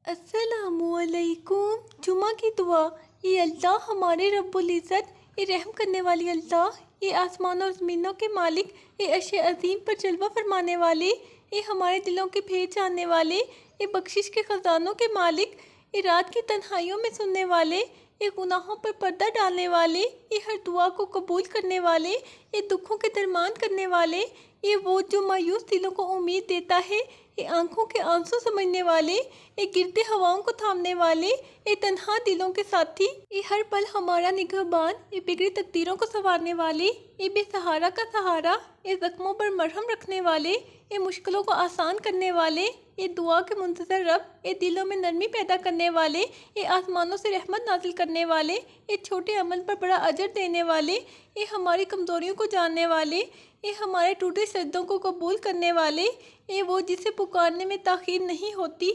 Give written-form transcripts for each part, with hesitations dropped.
السلام علیکم۔ جمعہ کی دعا۔ اے اللہ ہمارے رب العزت، اے رحم کرنے والی اللہ، اے آسمان اور زمینوں کے مالک، اے عرش عظیم پر جلوہ فرمانے والے، اے ہمارے دلوں کے بھید جاننے والے، اے بخشش کے خزانوں کے مالک، اے رات کی تنہائیوں میں سننے والے، اے گناہوں پر پردہ ڈالنے والے، اے ہر دعا کو قبول کرنے والے، اے دکھوں کے درمان کرنے والے، اے وہ جو مایوس دلوں کو امید دیتا ہے، اے آنکھوں کے آنسو سمجھنے والے، اے گرتے ہواؤں کو تھامنے والے، اے تنہا دلوں کے ساتھی، اے ہر پل ہمارا نگہبان، اے بگڑی تقدیروں کو سنوارنے والے، اے بے سہارا کا سہارا، اے زخموں پر مرہم رکھنے والے، اے مشکلوں کو آسان کرنے والے، اے دعا کے منتظر رب، اے دلوں میں نرمی پیدا کرنے والے، اے آسمانوں سے رحمت نازل کرنے والے، اے چھوٹے عمل پر بڑا اجر دینے والے، اے ہماری کمزوریوں کو جاننے والے، اے ہمارے ٹوٹے سجدوں کو قبول کرنے والے، اے وہ جسے پکارنے میں تاخیر نہیں ہوتی،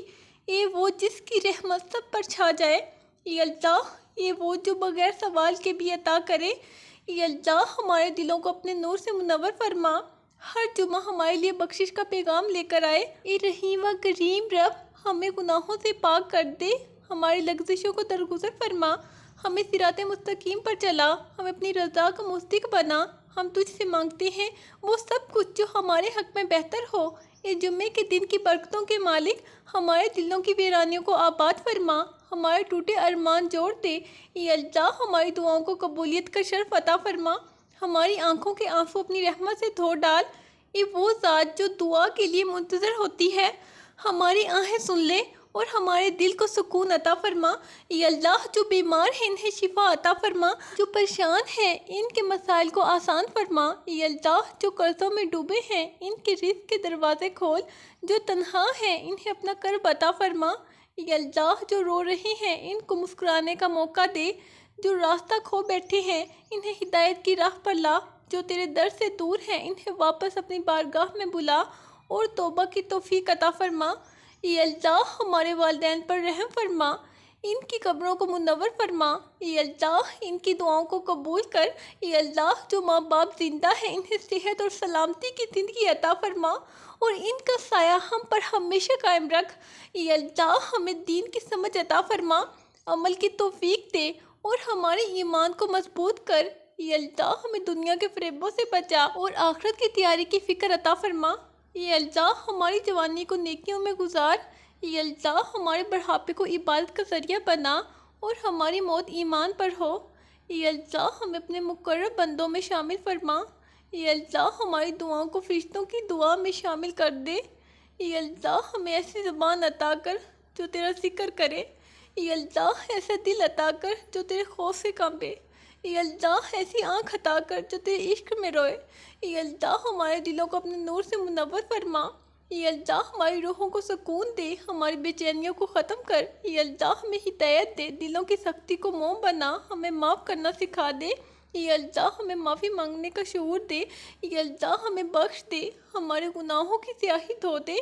اے وہ جس کی رحمت سب پر چھا جائے، اے اللہ، اے وہ جو بغیر سوال کے بھی عطا کرے، اے اللہ ہمارے دلوں کو اپنے نور سے منور فرما، ہر جمعہ ہمارے لیے بخشش کا پیغام لے کر آئے، اے رحیم و کریم رب، ہمیں گناہوں سے پاک کر دے، ہماری لغزشوں کو درگزر فرما، ہمیں صراط مستقیم پر چلا، ہمیں اپنی رضا کا مصدق بنا، ہم تجھ سے مانگتے ہیں وہ سب کچھ جو ہمارے حق میں بہتر ہو، اے جمعے کے دن کی برکتوں کے مالک، ہمارے دلوں کی ویرانیوں کو آباد فرما، ہمارے ٹوٹے ارمان جوڑ دے، اے اللہ ہماری دعاؤں کو قبولیت کا شرف عطا فرما، ہماری آنکھوں کے آنسو اپنی رحمت سے دھو ڈال، اے وہ ذات جو دعا کے لیے منتظر ہوتی ہے، ہماری آہیں سن لے اور ہمارے دل کو سکون عطا فرما، اے اللہ جو بیمار ہیں انہیں شفا عطا فرما، جو پریشان ہیں ان کے مسائل کو آسان فرما، اے اللہ جو قرضوں میں ڈوبے ہیں ان کے رزق کے دروازے کھول، جو تنہا ہیں انہیں اپنا کرب عطا فرما، اے اللہ جو رو رہے ہیں ان کو مسکرانے کا موقع دے، جو راستہ کھو بیٹھے ہیں انہیں ہدایت کی راہ پر لا، جو تیرے در سے دور ہیں انہیں واپس اپنی بارگاہ میں بلا اور توبہ کی توفیق عطا فرما، اے اللہ ہمارے والدین پر رحم فرما، ان کی قبروں کو منور فرما، اے اللہ ان کی دعاؤں کو قبول کر، اے اللہ جو ماں باپ زندہ ہیں انہیں صحت اور سلامتی کی زندگی عطا فرما اور ان کا سایہ ہم پر ہمیشہ قائم رکھ، اے اللہ ہمیں دین کی سمجھ عطا فرما، عمل کی توفیق دے اور ہمارے ایمان کو مضبوط کر، اے اللہ ہمیں دنیا کے فریبوں سے بچا اور آخرت کی تیاری کی فکر عطا فرما، اے اللہ ہماری جوانی کو نیکیوں میں گزار، اے اللہ ہمارے بڑھاپے کو عبادت کا ذریعہ بنا اور ہماری موت ایمان پر ہو، اے اللہ ہمیں اپنے مقرب بندوں میں شامل فرما، اے اللہ ہماری دعاؤں کو فرشتوں کی دعا میں شامل کر دے، اے اللہ ہمیں ایسی زبان عطا کر جو تیرا ذکر کرے، اے اللہ ایسا دل عطا کر جو تیرے خوف سے کانپے، اے اللہ ایسی آنکھ عطا کر جو تیرے عشق میں روئے، اے اللہ ہمارے دلوں کو اپنے نور سے منور فرما، اے اللہ ہماری روحوں کو سکون دے، ہماری بے چینیوں کو ختم کر، اے اللہ ہمیں ہدایت دے، دلوں کی سختی کو موم بنا، ہمیں معاف کرنا سکھا دے، اے اللہ ہمیں معافی مانگنے کا شعور دے، اے اللہ ہمیں بخش دے، ہمارے گناہوں کی سیاہی دھو دے،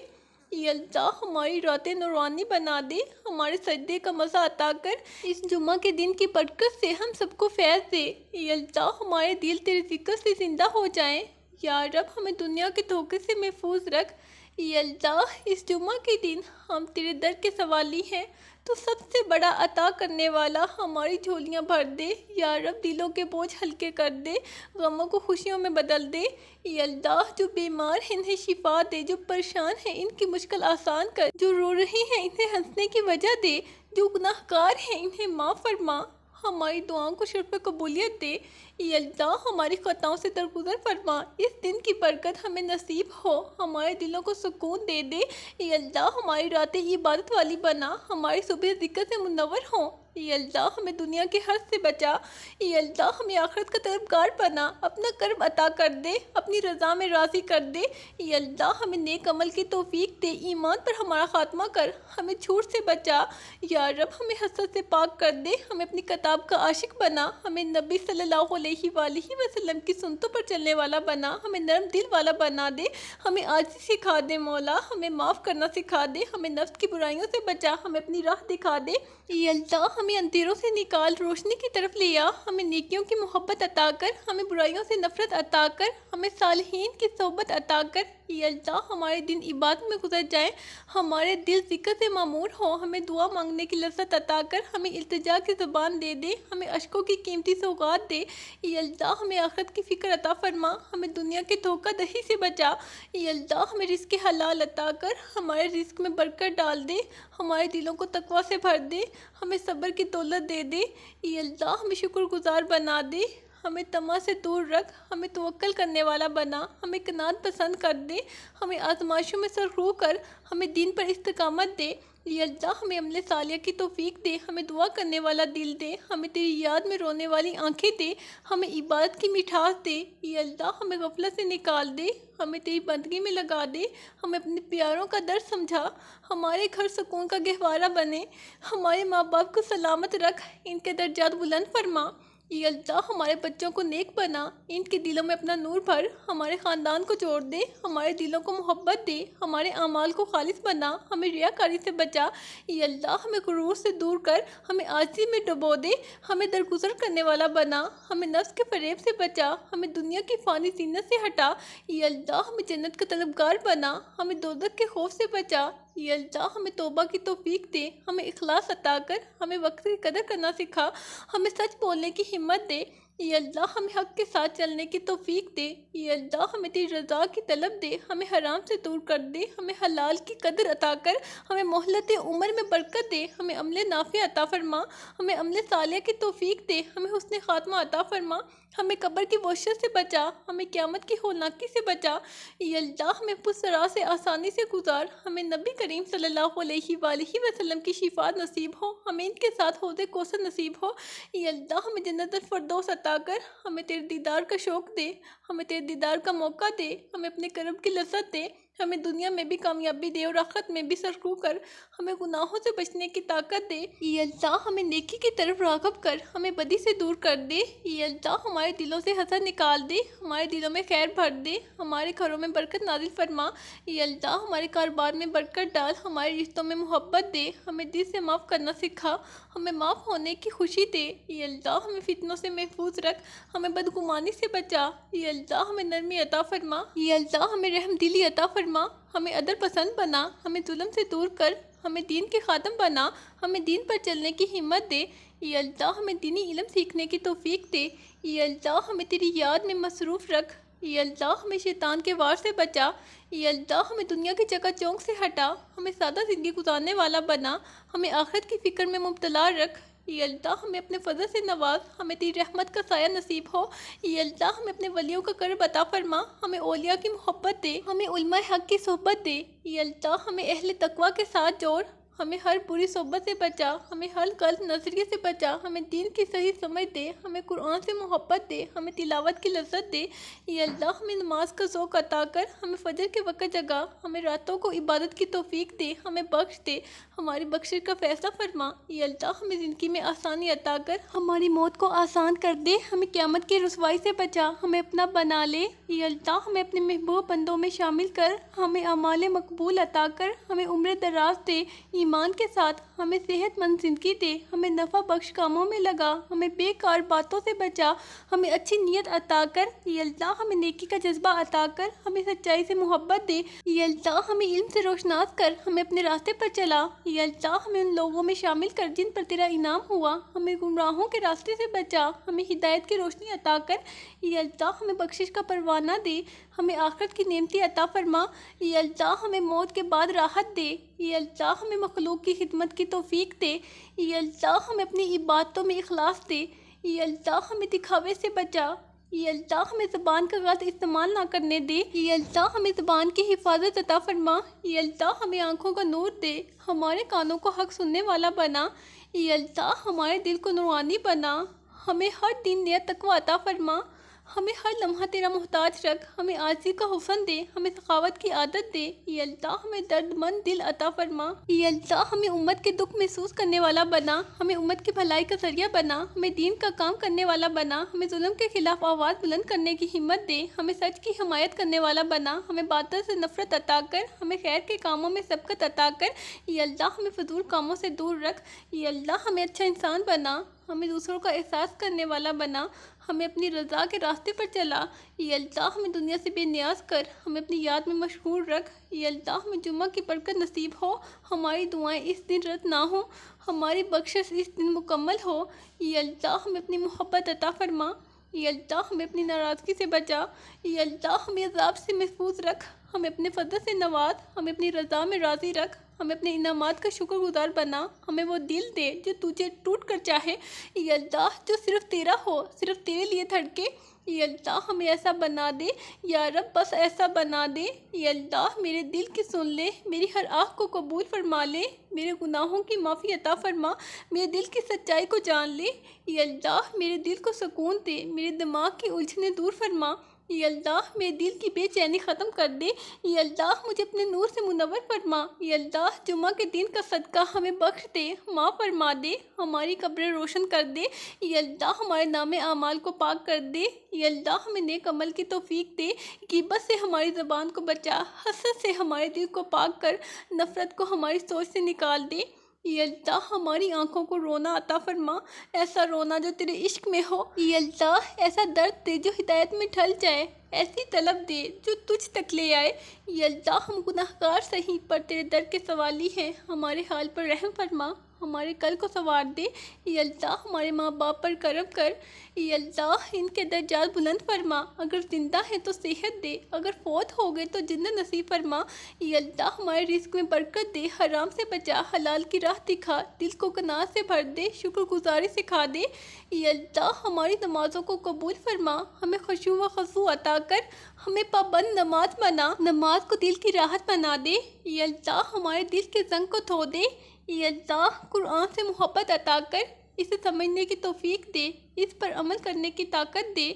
اے اللہ ہماری راتیں نورانی بنا دے، ہمارے سجدے کا مزہ عطا کر، اس جمعہ کے دن کی برکت سے ہم سب کو فیض دے، اے اللہ ہمارے دل تیرے ذکر سے زندہ ہو جائیں، یا رب ہمیں دنیا کے دھوکے سے محفوظ رکھ، اے اللہ اس جمعہ کے دن ہم تیرے در کے سوالی ہیں، تو سب سے بڑا عطا کرنے والا ہماری جھولیاں بھر دے، یا رب دلوں کے بوجھ ہلکے کر دے، غموں کو خوشیوں میں بدل دے، اے اللہ جو بیمار ہیں انہیں شفا دے، جو پریشان ہیں ان کی مشکل آسان کر، جو رو رہے ہیں انہیں ہنسنے کی وجہ دے، جو گناہ گار ہیں انہیں معاف فرما، ہماری دعاؤں کو شرف قبولیت دے، اے اللہ ہماری خطاؤں سے درگزر فرما، اس دن کی برکت ہمیں نصیب ہو، ہمارے دلوں کو سکون دے دے، اے اللہ ہماری راتیں عبادت والی بنا، ہماری صبح ذکر سے منور ہوں، اے اللہ ہمیں دنیا کے حرص سے بچا، اے اللہ ہمیں آخرت کا طلبگار بنا، اپنا کرب عطا کر دے، اپنی رضا میں راضی کر دے، اے اللہ ہمیں نیک عمل کی توفیق دے، ایمان پر ہمارا خاتمہ کر، ہمیں جھوٹ سے بچا، یا رب ہمیں حسد سے پاک کر دے، ہمیں اپنی کتاب کا عاشق بنا، ہمیں نبی صلی اللہ علیہ وآلہ وسلم کی سنتوں پر چلنے والا بنا، ہمیں نرم دل والا بنا دے، ہمیں عاجزی سکھا دے مولا، ہمیں معاف کرنا سکھا دے، ہمیں نفس کی برائیوں سے بچا، ہمیں اپنی راہ دکھا دے، اے اللہ ہمیں ہمیں اندھیروں سے نکال روشنی کی طرف لیا، ہمیں نیکیوں کی محبت عطا کر، ہمیں برائیوں سے نفرت عطا کر، ہمیں صالحین کی صحبت عطا کر۔ یا اللہ ہمارے دن عبادت میں گزر جائیں، ہمارے دل ذکر سے معمور ہوں، ہمیں دعا مانگنے کی لذت عطا کر، ہمیں التجا کی زبان دے دے، ہمیں اشکوں کی قیمتی سوغات دے۔ یا اللہ ہمیں آخرت کی فکر عطا فرما، ہمیں دنیا کے دھوکہ دہی سے بچا۔ یا اللہ ہمیں رزق حلال عطا کر، ہمارے رزق میں برکت ڈال دے، ہمارے دلوں کو تقویٰ سے بھر دے، ہمیں صبر کی دولت دے دے۔ یا اللہ ہمیں شکر گزار بنا دے، ہمیں طمع سے دور رکھ، ہمیں توکل کرنے والا بنا، ہمیں قناعت پسند کر دے، ہمیں آزمائشوں میں سرخرو کر، ہمیں دین پر استقامت دے۔ یا اللہ ہمیں عمل صالح کی توفیق دے، ہمیں دعا کرنے والا دل دے، ہمیں تیری یاد میں رونے والی آنکھیں دے، ہمیں عبادت کی مٹھاس دے۔ یا اللہ ہمیں غفلت سے نکال دے، ہمیں تیری بندگی میں لگا دے، ہمیں اپنے پیاروں کا درد سمجھا، ہمارے گھر سکون کا گہوارہ بنے، ہمارے ماں باپ کو سلامت رکھ، ان کے درجات بلند فرما۔ یا اللہ ہمارے بچوں کو نیک بنا، ان کے دلوں میں اپنا نور بھر، ہمارے خاندان کو جوڑ دے، ہمارے دلوں کو محبت دے، ہمارے اعمال کو خالص بنا، ہمیں ریاکاری سے بچا۔ یا اللہ ہمیں غرور سے دور کر، ہمیں عاجزی میں ڈبو دے، ہمیں درگزر کرنے والا بنا، ہمیں نفس کے فریب سے بچا، ہمیں دنیا کی فانی زینت سے ہٹا۔ یا اللہ ہمیں جنت کا طلبگار بنا، ہمیں دوزخ کے خوف سے بچا۔ یا اللہ ہمیں توبہ کی توفیق دے، ہمیں اخلاص عطا کر، ہمیں وقت کی قدر کرنا سکھا، ہمیں سچ بولنے کی ہمت دے۔ یا اللہ ہمیں حق کے ساتھ چلنے کی توفیق دے۔ یا اللہ ہمیں تیری رضا کی طلب دے، ہمیں حرام سے دور کر دے، ہمیں حلال کی قدر عطا کر، ہمیں مہلت عمر میں برکت دے، ہمیں عمل نافع عطا فرما، ہمیں عمل صالح کی توفیق دے، ہمیں حسن خاتمہ عطا فرما، ہمیں قبر کی وحشت سے بچا، ہمیں قیامت کی ہولناکی سے بچا۔ یا اللہ ہمیں پسرا سے آسانی سے گزار، ہمیں نبی کریم صلی اللہ علیہ وآلہ وسلم کی شفاعت نصیب ہو، ہمیں ان کے ساتھ حوض کوثر نصیب ہو۔ یا اللہ ہمیں جنت الفردوس عطا کر، ہمیں تیرے دیدار کا شوق دے، ہمیں تیرے دیدار کا موقع دے، ہمیں اپنے کرم کی لذت دے، ہمیں دنیا میں بھی کامیابی دے اور آخرت میں بھی سرخرو کر، ہمیں گناہوں سے بچنے کی طاقت دے۔ یا اللہ ہمیں نیکی کی طرف راغب کر، ہمیں بدی سے دور کر دے۔ یا اللہ ہمارے دلوں سے حسد نکال دے، ہمارے دلوں میں خیر بھر دے، ہمارے گھروں میں برکت نازل فرما۔ یا اللہ ہمارے کاروبار میں برکت ڈال، ہمارے رشتوں میں محبت دے، ہمیں دل سے معاف کرنا سکھا، ہمیں معاف ہونے کی خوشی دے۔ یا اللہ ہمیں فتنوں سے محفوظ رکھ، ہمیں بدگمانی سے بچا۔ یا اللہ ہمیں نرمی عطا فرما، یا اللہ ہمیں رحم دلی عطا فرما، ہمیں عدل پسند بنا، ہمیں ظلم سے دور کر، ہمیں دین کے خادم بنا، ہمیں دین پر چلنے کی ہمت دے۔ یا اللہ ہمیں دینی علم سیکھنے کی توفیق دے۔ یا اللہ ہمیں تیری یاد میں مصروف رکھ۔ یا اللہ ہمیں شیطان کے وار سے بچا۔ یا اللہ ہمیں دنیا کی چکا چوند سے ہٹا، ہمیں سادہ زندگی گزارنے والا بنا، ہمیں آخرت کی فکر میں مبتلا رکھ۔ یا اللہ ہمیں اپنے فضل سے نواز، ہمیں تیری رحمت کا سایہ نصیب ہو۔ یا اللہ ہمیں اپنے ولیوں کا کرب عطا فرما، ہمیں اولیاء کی محبت دے، ہمیں علماء حق کی صحبت دے۔ یا اللہ ہمیں اہل تقویٰ کے ساتھ جوڑ، ہمیں ہر بری صحبت سے بچا، ہمیں ہر غلط نظریے سے بچا، ہمیں دین کی صحیح سمجھ دے، ہمیں قرآن سے محبت دے، ہمیں تلاوت کی لذت دے۔ یا اللہ ہمیں نماز کا ذوق عطا کر، ہمیں فجر کے وقت جگا، ہمیں راتوں کو عبادت کی توفیق دے، ہمیں بخش دے، ہماری بخشش کا فیصلہ فرما۔ یا اللہ ہمیں زندگی میں آسانی عطا کر، ہماری موت کو آسان کر دے، ہمیں قیامت کی رسوائی سے بچا، ہمیں اپنا بنا لے۔ یا اللہ ہمیں اپنے محبوب بندوں میں شامل کر، ہمیں اعمال مقبول عطا کر، ہمیں عمر دراز دے ایمان کے ساتھ، ہمیں صحت مند زندگی دے، ہمیں نفع بخش کاموں میں لگا، ہمیں بیکار باتوں سے بچا، ہمیں اچھی نیت عطا کر۔ یا اللہ ہمیں نیکی کا جذبہ عطا کر، ہمیں سچائی سے محبت دے۔ یا اللہ ہمیں علم سے روشناس کر، ہمیں اپنے راستے پر چلا۔ یا اللہ ہمیں ان لوگوں میں شامل کر جن پر تیرا انعام ہوا، ہمیں گمراہوں کے راستے سے بچا، ہمیں ہدایت کی روشنی عطا کر۔ یا اللہ ہمیں بخشش کا پروانہ دے، ہمیں آخرت کی نعمتیں عطا فرما۔ یا اللہ ہمیں موت کے بعد راحت دے۔ یا اللہ ہمیں مخلوق کی خدمت کی توفیق دے۔ یا اللہ ہمیں اپنی عبادتوں میں اخلاص دے۔ یا اللہ ہمیں دکھاوے سے بچا۔ یا اللہ ہمیں زبان کا غلط استعمال نہ کرنے دے۔ یا اللہ ہمیں زبان کی حفاظت عطا فرما۔ یا اللہ ہمیں آنکھوں کا نور دے، ہمارے کانوں کو حق سننے والا بنا۔ یا اللہ ہمارے دل کو نورانی بنا، ہمیں ہر دن نیا تقویٰ عطا فرما، ہمیں ہر لمحہ تیرا محتاج رکھ، ہمیں عاجزی کا حسن دے، ہمیں سخاوت کی عادت دے، یا اللہ ہمیں درد مند دل عطا فرما، یا اللہ ہمیں امت کے دکھ محسوس کرنے والا بنا، ہمیں امت کی بھلائی کا ذریعہ بنا، ہمیں دین کا کام کرنے والا بنا، ہمیں ظلم کے خلاف آواز بلند کرنے کی ہمت دے، ہمیں سچ کی حمایت کرنے والا بنا، ہمیں باطل سے نفرت عطا کر، ہمیں خیر کے کاموں میں سبقت عطا کر، یا اللہ ہمیں فضول کاموں سے دور رکھ، یا اللہ ہمیں اچھا انسان بنا، ہمیں دوسروں کا احساس کرنے والا بنا، ہمیں اپنی رضا کے راستے پر چلا، یا اللہ ہمیں دنیا سے بے نیاز کر، ہمیں اپنی یاد میں مشغول رکھ، یا اللہ ہمیں جمعہ کی برکت نصیب ہو، ہماری دعائیں اس دن رد نہ ہوں، ہماری بخشش اس دن مکمل ہو، یا اللہ ہمیں اپنی محبت عطا فرما، یا اللہ ہمیں اپنی ناراضگی سے بچا، یا اللہ ہمیں عذاب سے محفوظ رکھ، ہمیں اپنے فضل سے نواز، ہمیں اپنی رضا میں راضی رکھ، ہمیں اپنے انعامات کا شکر گزار بنا، ہمیں وہ دل دے جو تجھے ٹوٹ کر چاہے، یا اللہ جو صرف تیرا ہو، صرف تیرے لیے دھڑکے، یا اللہ ہمیں ایسا بنا دے، یا رب بس ایسا بنا دے، یا اللہ میرے دل کی سن لے، میری ہر آہ کو قبول فرما لے، میرے گناہوں کی معافی عطا فرما، میرے دل کی سچائی کو جان لے، یا اللہ میرے دل کو سکون دے، میرے دماغ کی الجھنیں دور فرما، یا اللہ میرے دل کی بے چینی ختم کر دے، یا اللہ مجھے اپنے نور سے منور فرما، یا اللہ جمعہ کے دن کا صدقہ ہمیں بخش دے، معاف فرما دے، ہماری قبریں روشن کر دے، یا اللہ ہمارے نام اعمال کو پاک کر دے، یا اللہ ہمیں نیک عمل کی توفیق دے، غیبت سے ہماری زبان کو بچا، حسد سے ہمارے دل کو پاک کر، نفرت کو ہماری سوچ سے نکال دے، یا اللہ ہماری آنکھوں کو رونا عطا فرما، ایسا رونا جو تیرے عشق میں ہو، یا اللہ ایسا درد دے جو ہدایت میں ڈھل جائے، ایسی طلب دے جو تجھ تک لے آئے، یا اللہ ہم گناہگار صحیح پر تیرے در کے سوالی ہیں، ہمارے حال پر رحم فرما، ہمارے کل کو سنوار دے، یا اللہ ہمارے ماں باپ پر کرم کر، یا اللہ ان کے درجات بلند فرما، اگر زندہ ہیں تو صحت دے، اگر فوت ہو گئے تو جنت نصیب فرما، یا اللہ ہمارے رزق میں برکت دے، حرام سے بچا، حلال کی راہ دکھا، دل کو قناعت سے بھر دے، شکر گزاری سکھا دے، یا اللہ ہماری نمازوں کو قبول فرما، ہمیں خشوع و خضوع عطا کر، ہمیں پابند نماز بنا، نماز کو دل کی راحت بنا دے، یا اللہ ہمارے دل کے زنگ کو دھو دے، یا اللہ قرآن سے محبت عطا کر، اسے سمجھنے کی توفیق دے، اس پر عمل کرنے کی طاقت دے،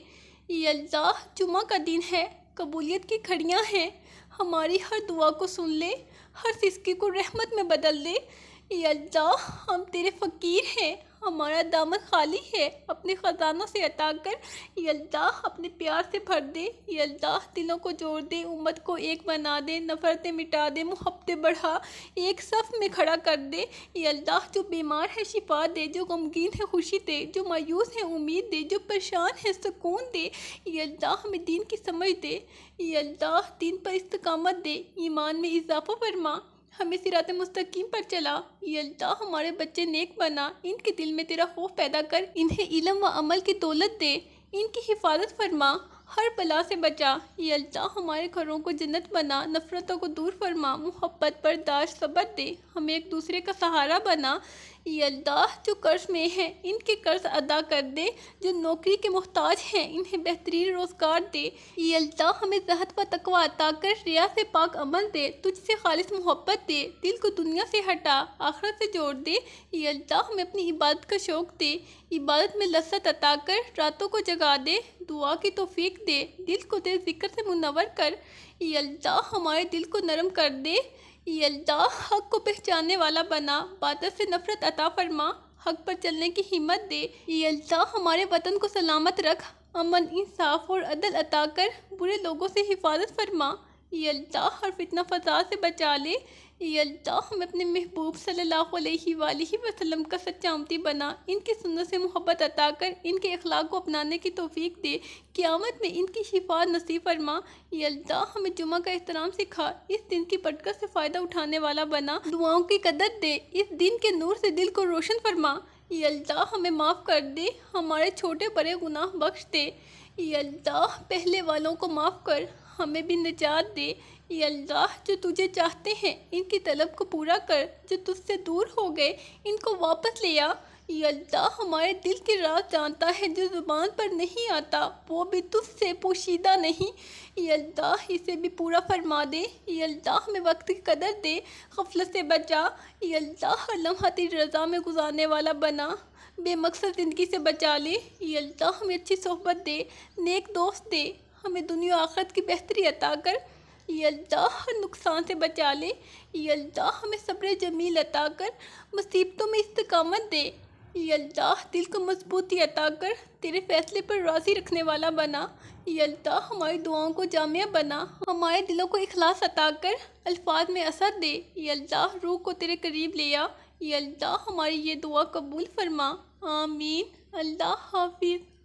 یا اللہ جمعہ کا دن ہے، قبولیت کی گھڑیاں ہیں، ہماری ہر دعا کو سن لے، ہر سسکی کو رحمت میں بدل دے، یا اللہ ہم تیرے فقیر ہیں، ہمارا دامن خالی ہے، اپنے خزانوں سے عطا کر، یا اللہ اپنے پیار سے بھر دے، یا اللہ دلوں کو جوڑ دے، امت کو ایک بنا دے، نفرتیں مٹا دے، محبتیں بڑھا، ایک صف میں کھڑا کر دے، یا اللہ جو بیمار ہے شفا دے، جو غمگین ہے خوشی دے، جو مایوس ہے امید دے، جو پریشان ہے سکون دے، یا اللہ ہمیں دین کی سمجھ دے، یا اللہ دین پر استقامت دے، ایمان میں اضافہ فرما، ہمیں صراط مستقیم پر چلا، یا اللہ ہمارے بچے نیک بنا، ان کے دل میں تیرا خوف پیدا کر، انہیں علم و عمل کی دولت دے، ان کی حفاظت فرما، ہر بلا سے بچا، یا اللہ ہمارے گھروں کو جنت بنا، نفرتوں کو دور فرما، محبت برداشت صبر دے، ہمیں ایک دوسرے کا سہارا بنا، یا اللہ جو قرض میں ہیں ان کے قرض ادا کر دے، جو نوکری کے محتاج ہیں انہیں بہترین روزگار دے، یا اللہ ہمیں زہد و تقوی عطا کر، ریا سے پاک عمل دے، تجھ سے خالص محبت دے، دل کو دنیا سے ہٹا آخرت سے جوڑ دے، یا اللہ ہمیں اپنی عبادت کا شوق دے، عبادت میں لذت عطا کر، راتوں کو جگا دے، دعا کی توفیق دے، دل کو تیرے ذکر سے منور کر، یا اللہ ہمارے دل کو نرم کر دے، یا اللہ حق کو پہچاننے والا بنا، باطل سے نفرت عطا فرما، حق پر چلنے کی ہمت دے، یا اللہ ہمارے وطن کو سلامت رکھ، امن انصاف اور عدل عطا کر، برے لوگوں سے حفاظت فرما، یا اللہ ہر فتنہ فساد سے بچا لے، یا اللہ ہمیں اپنے محبوب صلی اللہ علیہ وآلہ وسلم کا سچا امتی بنا، ان کی سنت سے محبت عطا کر، ان کے اخلاق کو اپنانے کی توفیق دے، قیامت میں ان کی شفاعت نصیب فرما، یا اللہ ہمیں جمعہ کا احترام سکھا، اس دن کی برکت سے فائدہ اٹھانے والا بنا، دعاؤں کی قدر دے، اس دن کے نور سے دل کو روشن فرما، یا اللہ ہمیں معاف کر دے، ہمارے چھوٹے بڑے گناہ بخش دے، یا اللہ پہلے والوں کو معاف کر، ہمیں بھی نجات دے، یا اللہ جو تجھے چاہتے ہیں ان کی طلب کو پورا کر، جو تجھ سے دور ہو گئے ان کو واپس لے آ، یہ اللہ ہمارے دل کے راز جانتا ہے جو زبان پر نہیں آتا، وہ بھی تجھ سے پوشیدہ نہیں۔ یہ اللہ اسے بھی پورا فرما دے۔ یہ اللہ ہمیں وقت کی قدر دے، غفلت سے بچا۔ یہ اللہ ہر لمحہ تیری رضا میں گزارنے والا بنا، بے مقصد زندگی سے بچا لے۔ یہ اللہ ہمیں اچھی صحبت دے، نیک دوست دے، ہمیں دنیا و آخرت کی بہتری عطا کر۔ یہ اللہ ہر نقصان سے بچا لے۔ یہ اللہ ہمیں صبر جمیل عطا کر، مصیبتوں میں استقامت دے۔ یہ اللہ دل کو مضبوطی عطا کر، تیرے فیصلے پر راضی رکھنے والا بنا۔ یہ اللہ ہماری دعاؤں کو جامع بنا، ہمارے دلوں کو اخلاص عطا کر، الفاظ میں اثر دے۔ یہ اللہ روح کو تیرے قریب لے آ۔ یہ اللہ ہماری یہ دعا قبول فرما۔ آمین۔ اللہ حافظ۔